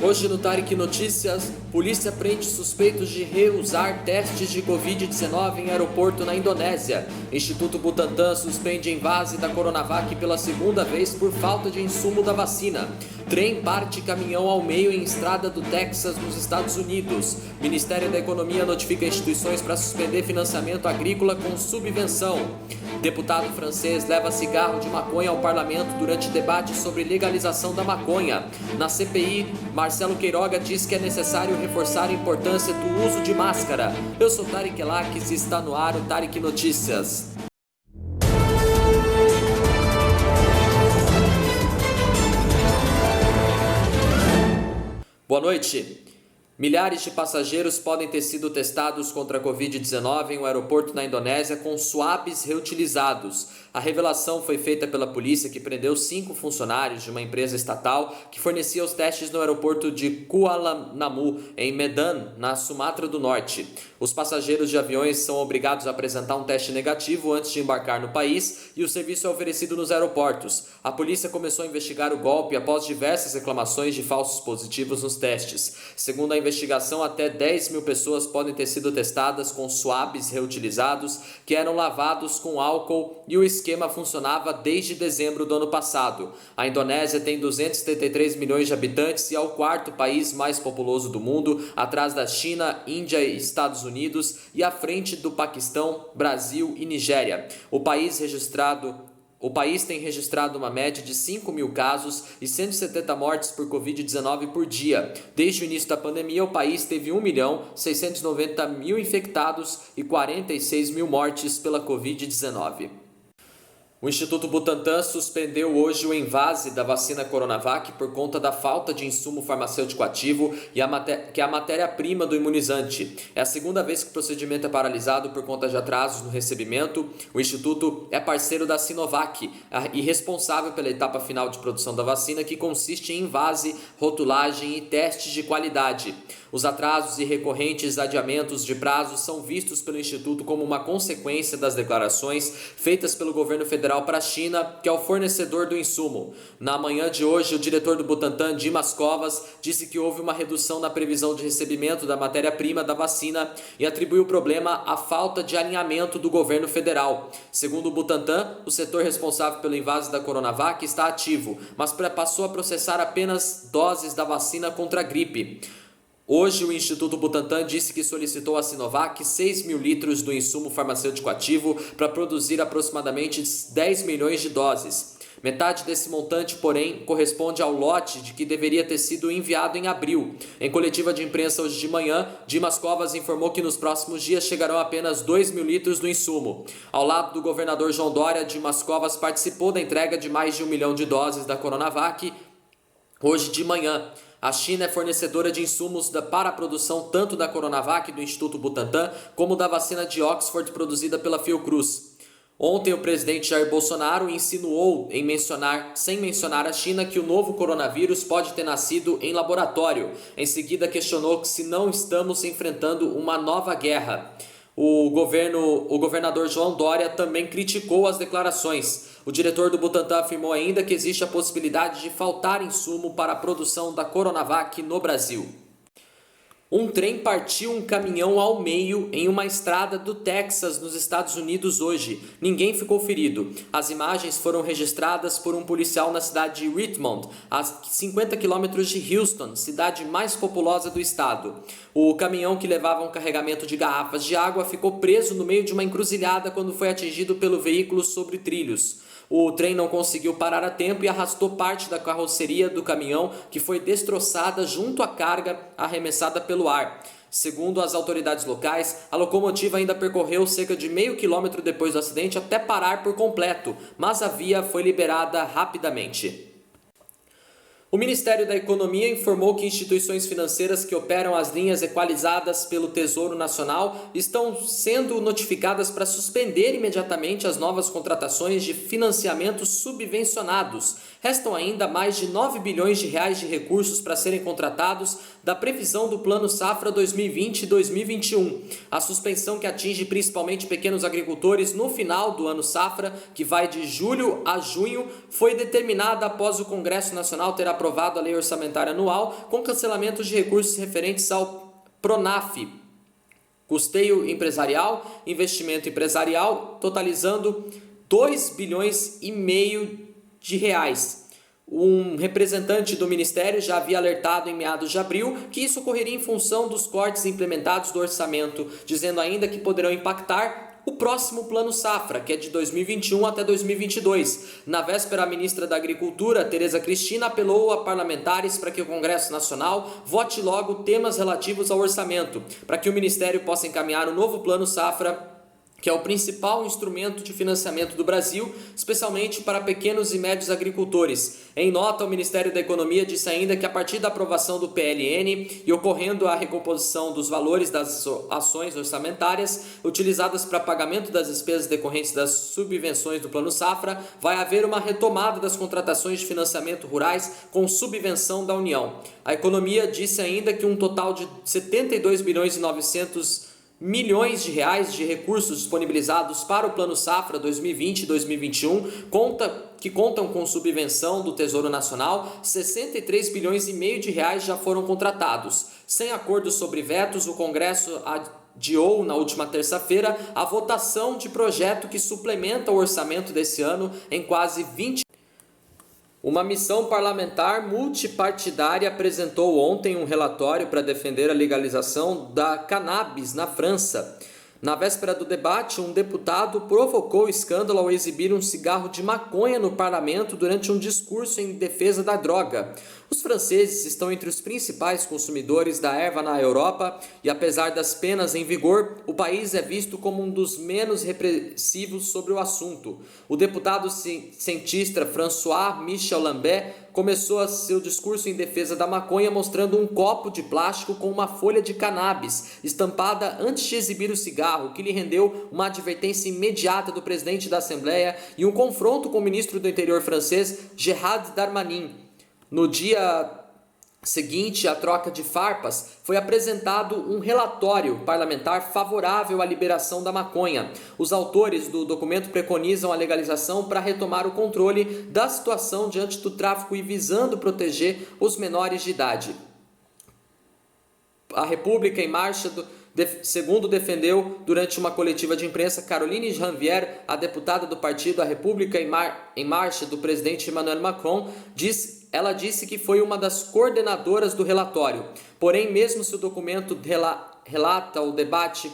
Hoje no Tarek Notícias, polícia prende suspeitos de reusar testes de Covid-19 em aeroporto na Indonésia. Instituto Butantan suspende invase da Coronavac pela segunda vez por falta de insumo da vacina. Trem parte caminhão ao meio em estrada do Texas, nos Estados Unidos. Ministério da Economia notifica instituições para suspender financiamento agrícola com subvenção. Deputado francês leva cigarro de maconha ao parlamento durante debate sobre legalização da maconha. Na CPI, Marcelo Queiroga diz que é necessário reforçar a importância do uso de máscara. Eu sou Tarek Elaques e está no ar o Tarek Notícias. Boa noite. Milhares de passageiros podem ter sido testados contra a Covid-19 em um aeroporto na Indonésia com swabs reutilizados. A revelação foi feita pela polícia, que prendeu 5 funcionários de uma empresa estatal que fornecia os testes no aeroporto de Kuala Namu, em Medan, na Sumatra do Norte. Os passageiros de aviões são obrigados a apresentar um teste negativo antes de embarcar no país e o serviço é oferecido nos aeroportos. A polícia começou a investigar o golpe após diversas reclamações de falsos positivos nos testes. Segundo a investigação, até 10 mil pessoas podem ter sido testadas com swabs reutilizados que eram lavados com álcool e o esquema funcionava desde dezembro do ano passado. A Indonésia tem 273 milhões de habitantes e é o 4º país mais populoso do mundo, atrás da China, Índia e Estados Unidos e à frente do Paquistão, Brasil e Nigéria. O país tem registrado uma média de 5 mil casos e 170 mortes por Covid-19 por dia. Desde o início da pandemia, o país teve 1.690.000 infectados e 46 mil mortes pela Covid-19. O Instituto Butantan suspendeu hoje o invase da vacina Coronavac por conta da falta de insumo farmacêutico ativo que é a matéria-prima do imunizante. É a segunda vez que o procedimento é paralisado por conta de atrasos no recebimento. O Instituto é parceiro da Sinovac e responsável pela etapa final de produção da vacina, que consiste em invase, rotulagem e testes de qualidade. Os atrasos e recorrentes adiamentos de prazos são vistos pelo Instituto como uma consequência das declarações feitas pelo governo federal para a China, que é o fornecedor do insumo. Na manhã de hoje, o diretor do Butantan, Dimas Covas, disse que houve uma redução na previsão de recebimento da matéria-prima da vacina e atribuiu o problema à falta de alinhamento do governo federal. Segundo o Butantan, o setor responsável pelo invase da Coronavac está ativo, mas passou a processar apenas doses da vacina contra a gripe. Hoje, o Instituto Butantan disse que solicitou à Sinovac 6 mil litros do insumo farmacêutico ativo para produzir aproximadamente 10 milhões de doses. Metade desse montante, porém, corresponde ao lote de que deveria ter sido enviado em abril. Em coletiva de imprensa hoje de manhã, Dimas Covas informou que nos próximos dias chegarão apenas 2 mil litros do insumo. Ao lado do governador João Dória, Dimas Covas participou da entrega de mais de 1 milhão de doses da Coronavac hoje de manhã. A China é fornecedora de insumos para a produção tanto da Coronavac do Instituto Butantan como da vacina de Oxford produzida pela Fiocruz. Ontem, o presidente Jair Bolsonaro insinuou, sem mencionar a China, que o novo coronavírus pode ter nascido em laboratório. Em seguida, questionou se não estamos enfrentando uma nova guerra. O governador João Dória também criticou as declarações. O diretor do Butantan afirmou ainda que existe a possibilidade de faltar insumo para a produção da Coronavac no Brasil. Um trem partiu um caminhão ao meio em uma estrada do Texas, nos Estados Unidos, hoje. Ninguém ficou ferido. As imagens foram registradas por um policial na cidade de Richmond, a 50 quilômetros de Houston, cidade mais populosa do estado. O caminhão, que levava um carregamento de garrafas de água, ficou preso no meio de uma encruzilhada quando foi atingido pelo veículo sobre trilhos. O trem não conseguiu parar a tempo e arrastou parte da carroceria do caminhão, que foi destroçada junto à carga arremessada pelo ar. Segundo as autoridades locais, a locomotiva ainda percorreu cerca de meio quilômetro depois do acidente até parar por completo, mas a via foi liberada rapidamente. O Ministério da Economia informou que instituições financeiras que operam as linhas equalizadas pelo Tesouro Nacional estão sendo notificadas para suspender imediatamente as novas contratações de financiamentos subvencionados Restam ainda mais de 9 bilhões de reais de recursos para serem contratados da previsão do Plano Safra 2020 e 2021. A suspensão que atinge principalmente pequenos agricultores no final do ano safra, que vai de julho a junho, foi determinada após o Congresso Nacional ter aprovado a Lei Orçamentária Anual com cancelamento de recursos referentes ao PRONAF, custeio empresarial, investimento empresarial, totalizando 2 bilhões e meio de reais. Um representante do Ministério já havia alertado em meados de abril que isso ocorreria em função dos cortes implementados do orçamento, dizendo ainda que poderão impactar o próximo Plano Safra, que é de 2021 até 2022. Na véspera, a ministra da Agricultura, Tereza Cristina, apelou a parlamentares para que o Congresso Nacional vote logo temas relativos ao orçamento, para que o Ministério possa encaminhar o novo Plano Safra, que é o principal instrumento de financiamento do Brasil, especialmente para pequenos e médios agricultores. Em nota, o Ministério da Economia disse ainda que a partir da aprovação do PLN e ocorrendo a recomposição dos valores das ações orçamentárias utilizadas para pagamento das despesas decorrentes das subvenções do Plano Safra, vai haver uma retomada das contratações de financiamento rurais com subvenção da União. A Economia disse ainda que um total de 72 bilhões e 900 milhões de reais de recursos disponibilizados para o Plano Safra 2020 e 2021 que contam com subvenção do Tesouro Nacional. 63 bilhões e meio de reais já foram contratados. Sem acordo sobre vetos, o Congresso adiou na última terça-feira a votação de projeto que suplementa o orçamento desse ano em quase 20. Uma missão parlamentar multipartidária apresentou ontem um relatório para defender a legalização da cannabis na França. Na véspera do debate, um deputado provocou escândalo ao exibir um cigarro de maconha no parlamento durante um discurso em defesa da droga. Os franceses estão entre os principais consumidores da erva na Europa e, apesar das penas em vigor, o país é visto como um dos menos repressivos sobre o assunto. O deputado cientista François Michel Lambert começou seu discurso em defesa da maconha mostrando um copo de plástico com uma folha de cannabis estampada antes de exibir o cigarro, que lhe rendeu uma advertência imediata do presidente da Assembleia e um confronto com o ministro do Interior francês Gérald Darmanin. No dia seguinte à troca de farpas, foi apresentado um relatório parlamentar favorável à liberação da maconha. Os autores do documento preconizam a legalização para retomar o controle da situação diante do tráfico e visando proteger os menores de idade. A República em Marcha, segundo defendeu durante uma coletiva de imprensa Caroline Janvier, a deputada do partido A República em Marcha do presidente Emmanuel Macron, ela disse que foi uma das coordenadoras do relatório. Porém, mesmo se o documento relata o debate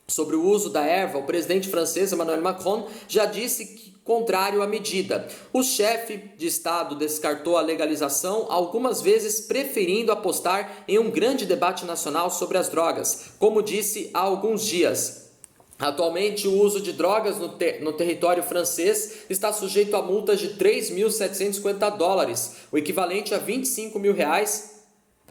sobre o uso da erva, o presidente francês Emmanuel Macron já disse que contrário à medida. O chefe de Estado descartou a legalização, algumas vezes preferindo apostar em um grande debate nacional sobre as drogas, como disse há alguns dias. Atualmente, o uso de drogas no território francês está sujeito a multas de 3.750 dólares, o equivalente a 25 mil reais,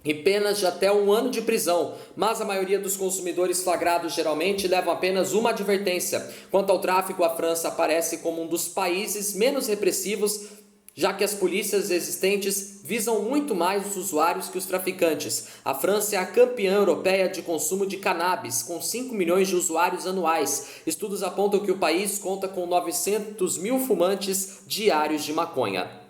e penas de até 1 ano de prisão, mas a maioria dos consumidores flagrados geralmente levam apenas uma advertência. Quanto ao tráfico, a França aparece como um dos países menos repressivos, já que as polícias existentes visam muito mais os usuários que os traficantes. A França é a campeã europeia de consumo de cannabis, com 5 milhões de usuários anuais. Estudos apontam que o país conta com 900 mil fumantes diários de maconha.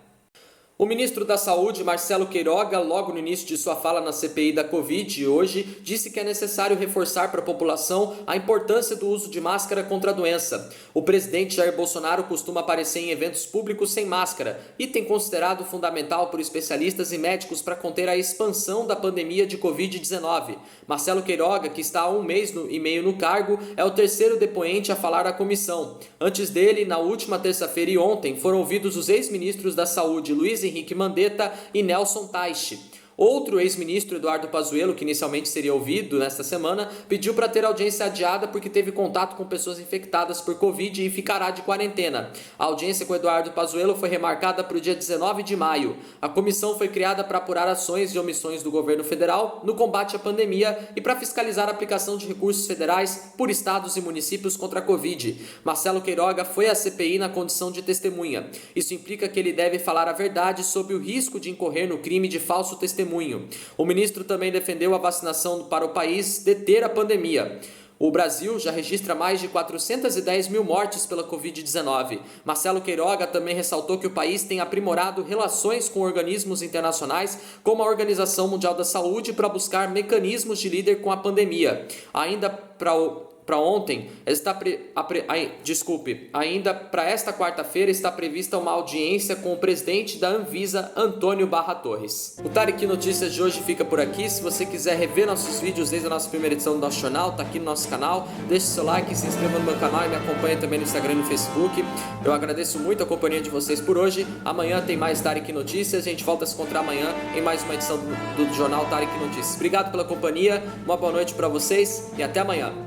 O ministro da Saúde, Marcelo Queiroga, logo no início de sua fala na CPI da Covid hoje, disse que é necessário reforçar para a população a importância do uso de máscara contra a doença. O presidente Jair Bolsonaro costuma aparecer em eventos públicos sem máscara, item considerado fundamental por especialistas e médicos para conter a expansão da pandemia de Covid-19. Marcelo Queiroga, que está há 1 mês e meio no cargo, é o terceiro depoente a falar à comissão. Antes dele, na última terça-feira e ontem, foram ouvidos os ex-ministros da Saúde, Luiz Henrique Mandetta e Nelson Teich. Outro ex-ministro, Eduardo Pazuello, que inicialmente seria ouvido nesta semana, pediu para ter audiência adiada porque teve contato com pessoas infectadas por Covid e ficará de quarentena. A audiência com Eduardo Pazuello foi remarcada para o dia 19 de maio. A comissão foi criada para apurar ações e omissões do governo federal no combate à pandemia e para fiscalizar a aplicação de recursos federais por estados e municípios contra a Covid. Marcelo Queiroga foi à CPI na condição de testemunha. Isso implica que ele deve falar a verdade sobre o risco de incorrer no crime de falso testemunho. O ministro também defendeu a vacinação para o país deter a pandemia. O Brasil já registra mais de 410 mil mortes pela Covid-19. Marcelo Queiroga também ressaltou que o país tem aprimorado relações com organismos internacionais, como a Organização Mundial da Saúde, para buscar mecanismos de lidar com a pandemia. Ainda para esta quarta-feira está prevista uma audiência com o presidente da Anvisa, Antônio Barra Torres. O Tariki Notícias de hoje fica por aqui. Se você quiser rever nossos vídeos desde a nossa primeira edição do nosso jornal, tá aqui no nosso canal. Deixe seu like, se inscreva no meu canal e me acompanhe também no Instagram e no Facebook. Eu agradeço muito a companhia de vocês por hoje. Amanhã tem mais Tariki Notícias. A gente volta a se encontrar amanhã em mais uma edição do jornal Tariki Notícias. Obrigado pela companhia, uma boa noite para vocês e até amanhã.